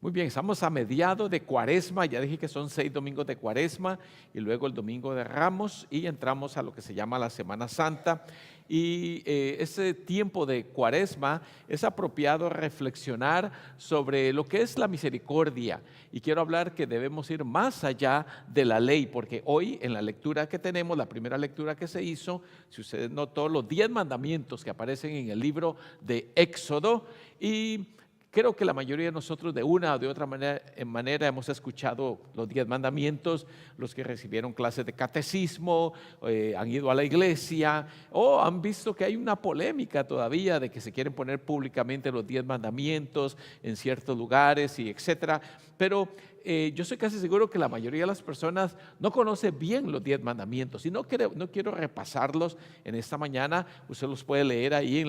Muy bien, estamos a mediados de Cuaresma, ya dije que son 6 domingos de Cuaresma y luego el domingo de Ramos y entramos a lo que se llama la Semana Santa. Y ese tiempo de Cuaresma es apropiado reflexionar sobre lo que es la misericordia. Y quiero hablar que debemos ir más allá de la ley, porque hoy en la lectura que tenemos, la primera lectura que se hizo, si ustedes notó, los 10 mandamientos que aparecen en el libro de Éxodo. Y creo que la mayoría de nosotros de una o de otra manera hemos escuchado los 10 mandamientos, los que recibieron clases de catecismo, han ido a la iglesia o han visto que hay una polémica todavía de que se quieren poner públicamente los 10 mandamientos en ciertos lugares y etcétera. Pero yo estoy casi seguro que la mayoría de las personas no conoce bien los 10 mandamientos y no quiero repasarlos en esta mañana. Usted los puede leer ahí en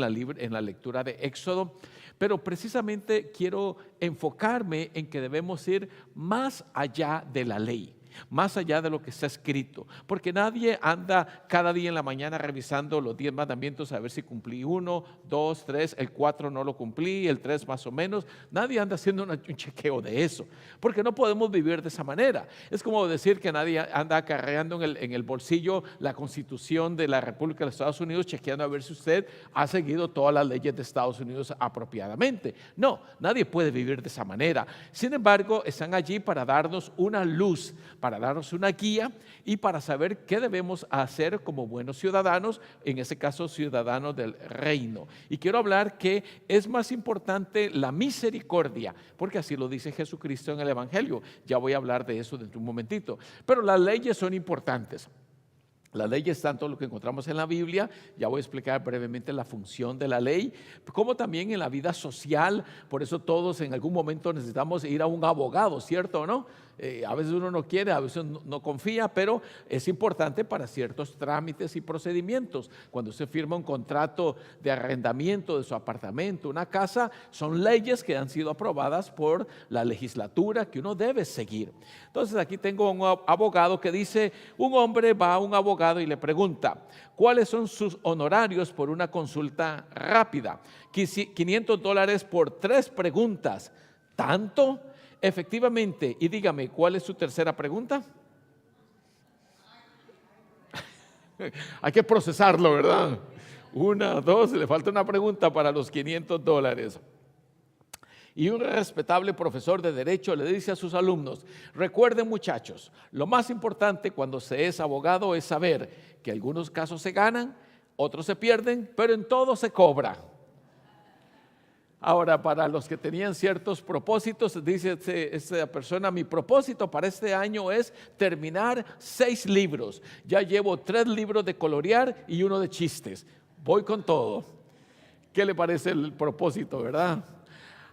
la lectura de Éxodo. Pero precisamente quiero enfocarme en que debemos ir más allá de la ley, más allá de lo que está escrito, porque nadie anda cada día en la mañana revisando los 10 mandamientos a ver si cumplí 1, 2, 3, el 4 no lo cumplí, el 3 más o menos. Nadie anda haciendo un chequeo de eso, porque no podemos vivir de esa manera. Es como decir que nadie anda acarreando en el bolsillo la Constitución de la República de los Estados Unidos, chequeando a ver si usted ha seguido todas las leyes de Estados Unidos apropiadamente. No, nadie puede vivir de esa manera. Sin embargo, están allí para darnos una luz, para darnos una guía y para saber qué debemos hacer como buenos ciudadanos, en este caso ciudadanos del reino. Y quiero hablar que es más importante la misericordia, porque así lo dice Jesucristo en el Evangelio. Ya voy a hablar de eso dentro de un momentito. Pero las leyes son importantes. Las leyes, tanto lo que encontramos en la Biblia, ya voy a explicar brevemente la función de la ley, como también en la vida social. Por eso todos en algún momento necesitamos ir a un abogado, ¿cierto o no? A veces uno no quiere, a veces no confía, pero es importante para ciertos trámites y procedimientos. Cuando usted firma un contrato de arrendamiento de su apartamento, una casa, son leyes que han sido aprobadas por la legislatura que uno debe seguir. Entonces aquí tengo un abogado que dice: un hombre va a un abogado y le pregunta, ¿cuáles son sus honorarios por una consulta rápida? $500 por 3 preguntas. ¿Tanto? Efectivamente. Y dígame, ¿cuál es su tercera pregunta? Hay que procesarlo, ¿verdad? 1, 2, le falta una pregunta para los $500. Y un respetable profesor de derecho le dice a sus alumnos: recuerden, muchachos, lo más importante cuando se es abogado es saber que algunos casos se ganan, otros se pierden, pero en todo se cobra. Ahora, para los que tenían ciertos propósitos, dice esta persona: mi propósito para este año es terminar 6 libros. Ya llevo 3 libros de colorear y 1 de chistes. Voy con todo. ¿Qué le parece el propósito, verdad?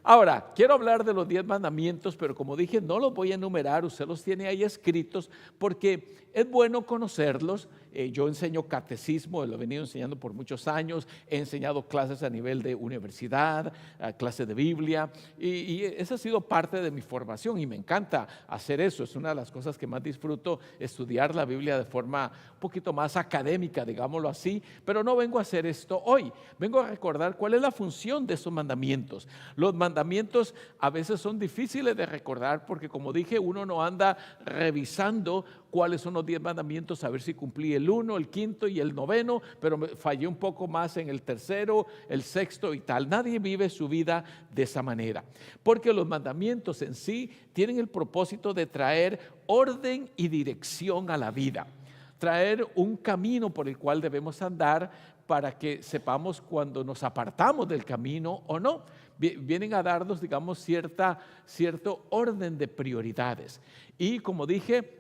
Ahora, quiero hablar de los 10 mandamientos, pero como dije, no los voy a enumerar, usted los tiene ahí escritos, porque es bueno conocerlos. Yo enseño catecismo, lo he venido enseñando por muchos años, he enseñado clases a nivel de universidad, clases de Biblia, y esa ha sido parte de mi formación y me encanta hacer eso. Es una de las cosas que más disfruto, estudiar la Biblia de forma un poquito más académica, digámoslo así, pero no vengo a hacer esto hoy. Vengo a recordar cuál es la función de esos mandamientos. Los mandamientos a veces son difíciles de recordar porque, como dije, uno no anda revisando cuáles son los 10 mandamientos, a ver si cumplí el 1, el 5 y el 9, pero me fallé un poco más en el 3, el 6 y tal. Nadie vive su vida de esa manera, porque los mandamientos en sí tienen el propósito de traer orden y dirección a la vida, traer un camino por el cual debemos andar para que sepamos cuando nos apartamos del camino o no. Vienen a darnos, digamos, cierto orden de prioridades. Y como dije,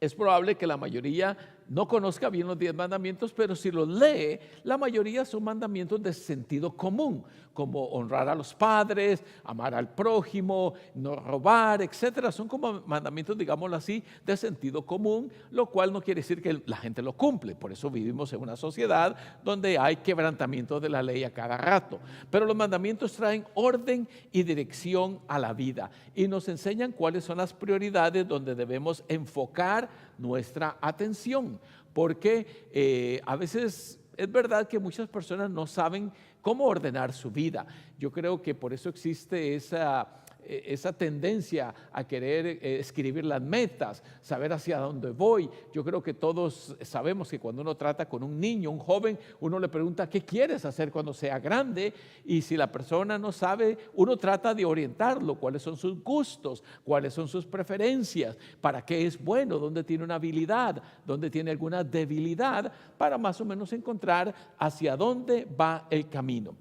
es probable que la mayoría no conozca bien los 10 mandamientos, pero si los lee, la mayoría son mandamientos de sentido común, como honrar a los padres, amar al prójimo, no robar, etcétera. Son como mandamientos, digámoslo así, de sentido común, lo cual no quiere decir que la gente lo cumple. Por eso vivimos en una sociedad donde hay quebrantamiento de la ley a cada rato. Pero los mandamientos traen orden y dirección a la vida y nos enseñan cuáles son las prioridades donde debemos enfocar nuestra atención, porque a veces es verdad que muchas personas no saben cómo ordenar su vida. Yo creo que por eso existe esa esa tendencia a querer escribir las metas, saber hacia dónde voy. Yo creo que todos sabemos que cuando uno trata con un niño, un joven, uno le pregunta, ¿qué quieres hacer cuando sea grande? Y si la persona no sabe, uno trata de orientarlo, cuáles son sus gustos, cuáles son sus preferencias, para qué es bueno, dónde tiene una habilidad, dónde tiene alguna debilidad, para más o menos encontrar hacia dónde va el camino.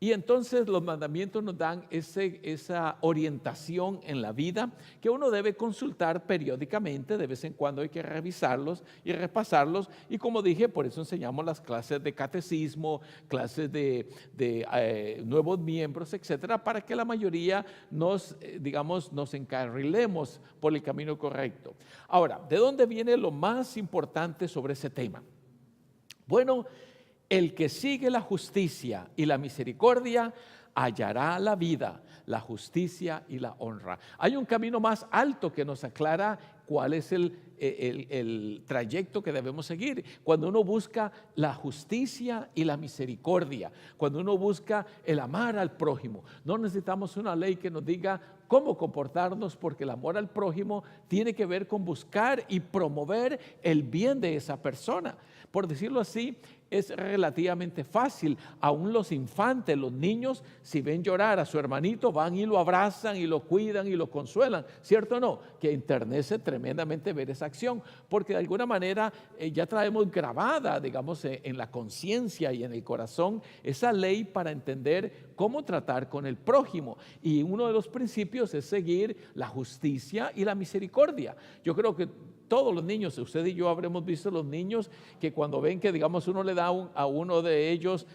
Y entonces los mandamientos nos dan esa orientación en la vida que uno debe consultar periódicamente, de vez en cuando hay que revisarlos y repasarlos. Y como dije, por eso enseñamos las clases de catecismo, clases de nuevos miembros, etcétera, para que la mayoría nos encarrilemos por el camino correcto. Ahora, ¿de dónde viene lo más importante sobre ese tema? Bueno, el que sigue la justicia y la misericordia hallará la vida, la justicia y la honra. Hay un camino más alto que nos aclara cuál es el trayecto que debemos seguir. Cuando uno busca la justicia y la misericordia, cuando uno busca el amar al prójimo, no necesitamos una ley que nos diga cómo comportarnos, porque el amor al prójimo tiene que ver con buscar y promover el bien de esa persona. Por decirlo así, es relativamente fácil. Aún los infantes, los niños, si ven llorar a su hermanito, van y lo abrazan y lo cuidan y lo consuelan, ¿cierto o no? Que enternece tremendamente ver esa acción, porque de alguna manera ya traemos grabada, digamos, en la conciencia y en el corazón esa ley para entender cómo tratar con el prójimo. Y uno de los principios es seguir la justicia y la misericordia. Yo creo que todos los niños, usted y yo habremos visto los niños que cuando ven que, digamos, uno le da a uno de ellos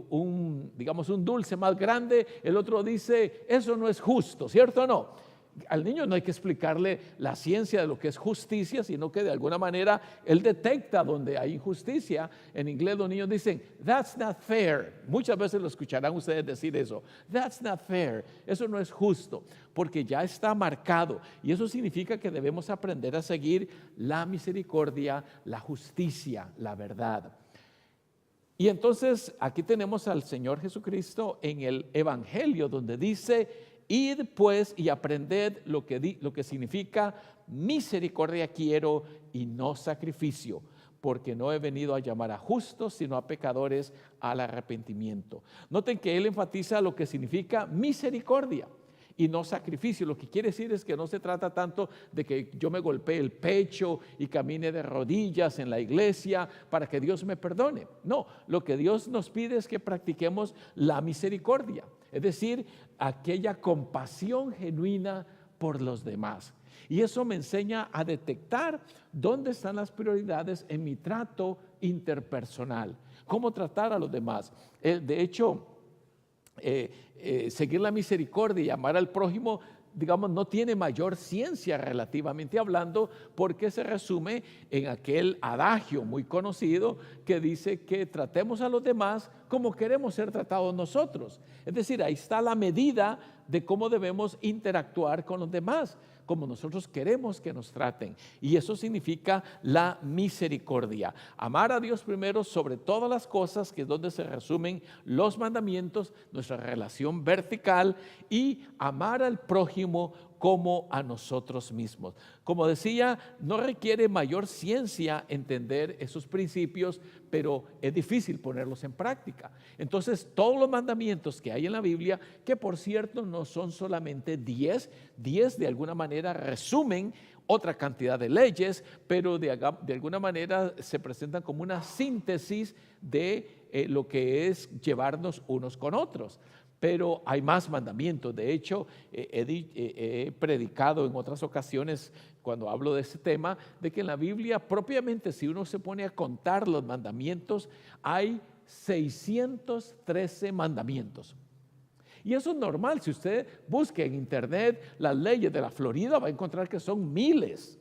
un dulce más grande, el otro dice, eso no es justo, ¿cierto o no? Al niño no hay que explicarle la ciencia de lo que es justicia, sino que de alguna manera él detecta donde hay injusticia. En inglés los niños dicen, that's not fair. Muchas veces lo escucharán ustedes decir eso, that's not fair, eso no es justo, porque ya está marcado. Y eso significa que debemos aprender a seguir la misericordia, la justicia, la verdad. Y entonces aquí tenemos al Señor Jesucristo en el Evangelio, donde dice, id pues y aprended lo que significa misericordia quiero y no sacrificio, porque no he venido a llamar a justos, sino a pecadores al arrepentimiento. Noten que él enfatiza lo que significa misericordia y no sacrificio. Lo que quiere decir es que no se trata tanto de que yo me golpee el pecho y camine de rodillas en la iglesia para que Dios me perdone. No, lo que Dios nos pide es que practiquemos la misericordia, es decir, aquella compasión genuina por los demás. Y eso me enseña a detectar dónde están las prioridades en mi trato interpersonal, cómo tratar a los demás. De hecho, seguir la misericordia y amar al prójimo, digamos, no tiene mayor ciencia relativamente hablando, porque se resume en aquel adagio muy conocido que dice que tratemos a los demás como queremos ser tratados nosotros. Es decir, ahí está la medida de cómo debemos interactuar con los demás, como nosotros queremos que nos traten. Y eso significa la misericordia. Amar a Dios primero sobre todas las cosas, que es donde se resumen los mandamientos, nuestra relación vertical, y amar al prójimo como a nosotros mismos. Como decía, no requiere mayor ciencia entender esos principios, pero es difícil ponerlos en práctica. Entonces, todos los mandamientos que hay en la Biblia, que por cierto no son solamente 10 de alguna manera resumen otra cantidad de leyes, pero de alguna manera se presentan como una síntesis de lo que es llevarnos unos con otros. Pero hay más mandamientos. De hecho, he predicado en otras ocasiones cuando hablo de este tema, de que en la Biblia propiamente, si uno se pone a contar los mandamientos, hay 613 mandamientos. Y eso es normal. Si usted busca en internet las leyes de la Florida, va a encontrar que son miles,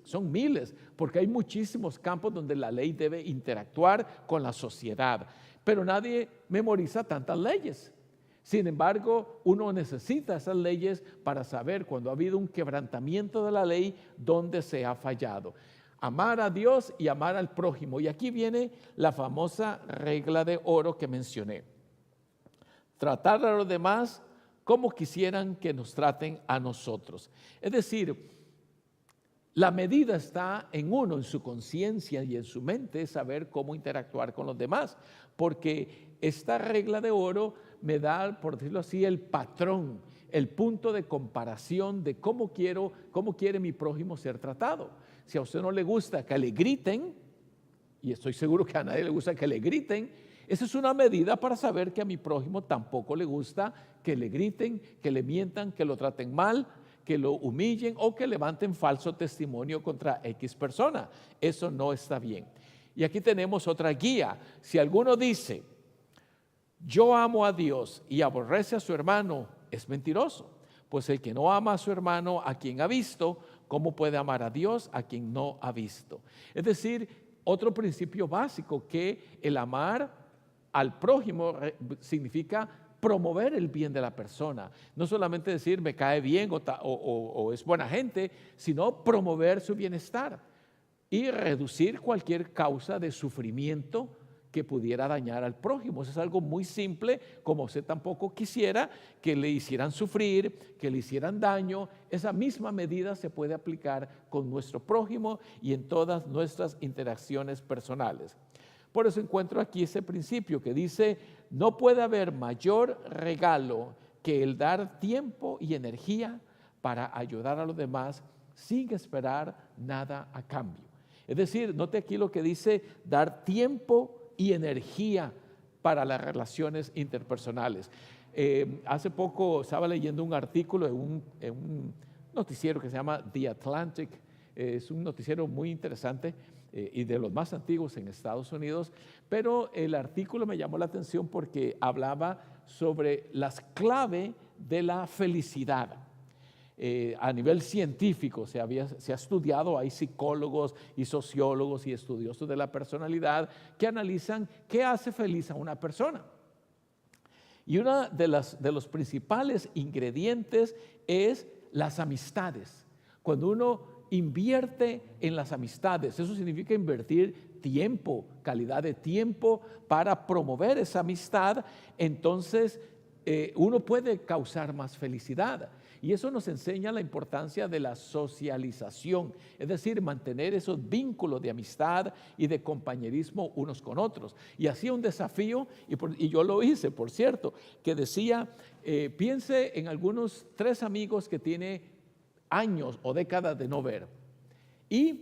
porque hay muchísimos campos donde la ley debe interactuar con la sociedad. Pero nadie memoriza tantas leyes. Sin embargo, uno necesita esas leyes para saber cuando ha habido un quebrantamiento de la ley, dónde se ha fallado. Amar a Dios y amar al prójimo. Y aquí viene la famosa regla de oro que mencioné. Tratar a los demás como quisieran que nos traten a nosotros. Es decir, la medida está en uno, en su conciencia y en su mente, saber cómo interactuar con los demás, porque esta regla de oro me da, por decirlo así, el patrón, el punto de comparación de cómo quiere mi prójimo ser tratado. Si a usted no le gusta que le griten, y estoy seguro que a nadie le gusta que le griten, esa es una medida para saber que a mi prójimo tampoco le gusta que le griten, que le mientan, que lo traten mal, que lo humillen o que levanten falso testimonio contra X persona. Eso no está bien. Y aquí tenemos otra guía. Si alguno dice, yo amo a Dios y aborrece a su hermano, es mentiroso. Pues el que no ama a su hermano, a quien ha visto, ¿cómo puede amar a Dios a quien no ha visto? Es decir, otro principio básico, que el amar al prójimo significa promover el bien de la persona. No solamente decir me cae bien o es buena gente, sino promover su bienestar y reducir cualquier causa de sufrimiento que pudiera dañar al prójimo. Eso es algo muy simple, como usted tampoco quisiera que le hicieran sufrir, que le hicieran daño. Esa misma medida se puede aplicar con nuestro prójimo y en todas nuestras interacciones personales. Por eso encuentro aquí ese principio que dice, no puede haber mayor regalo que el dar tiempo y energía para ayudar a los demás sin esperar nada a cambio. Es decir, note aquí lo que dice, dar tiempo y energía para las relaciones interpersonales. Hace poco estaba leyendo un artículo en un noticiero que se llama The Atlantic. Es un noticiero muy interesante y de los más antiguos en Estados Unidos, pero el artículo me llamó la atención porque hablaba sobre las claves de la felicidad. A nivel científico se ha estudiado, hay psicólogos y sociólogos y estudiosos de la personalidad que analizan qué hace feliz a una persona. Y uno de los principales ingredientes es las amistades. Cuando uno invierte en las amistades, eso significa invertir tiempo, calidad de tiempo para promover esa amistad, entonces uno puede causar más felicidad. Y eso nos enseña la importancia de la socialización, es decir, mantener esos vínculos de amistad y de compañerismo unos con otros. Y hacía un desafío, y yo lo hice, por cierto, que decía, piense en algunos 3 amigos que tiene años o décadas de no ver y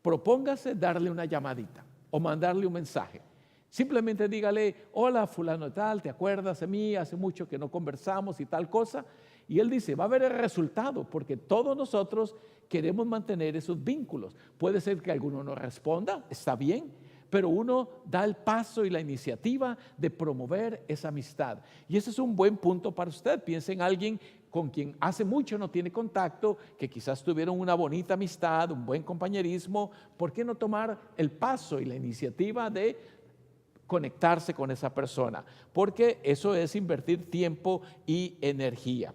propóngase darle una llamadita o mandarle un mensaje. Simplemente dígale, hola fulano tal, ¿te acuerdas de mí? Hace mucho que no conversamos y tal cosa. Y él dice, va a ver el resultado, porque todos nosotros queremos mantener esos vínculos. Puede ser que alguno no responda, está bien, pero uno da el paso y la iniciativa de promover esa amistad. Y ese es un buen punto para usted. Piense en alguien con quien hace mucho no tiene contacto, que quizás tuvieron una bonita amistad, un buen compañerismo. ¿Por qué no tomar el paso y la iniciativa de conectarse con esa persona? Porque eso es invertir tiempo y energía.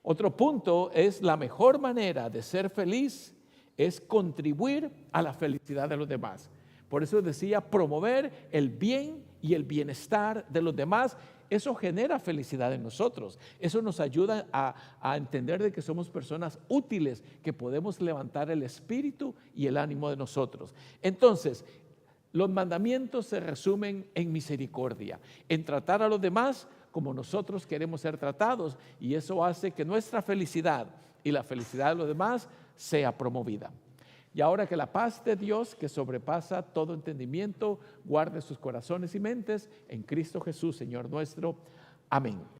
Otro punto es la mejor manera de ser feliz es contribuir a la felicidad de los demás. Por eso decía, promover el bien y el bienestar de los demás. Eso genera felicidad en nosotros. Eso nos ayuda a entender de que somos personas útiles, que podemos levantar el espíritu y el ánimo de nosotros. Entonces, los mandamientos se resumen en misericordia, en tratar a los demás como nosotros queremos ser tratados, y eso hace que nuestra felicidad y la felicidad de los demás sea promovida. Y ahora que la paz de Dios, que sobrepasa todo entendimiento, guarde sus corazones y mentes en Cristo Jesús, Señor nuestro. Amén.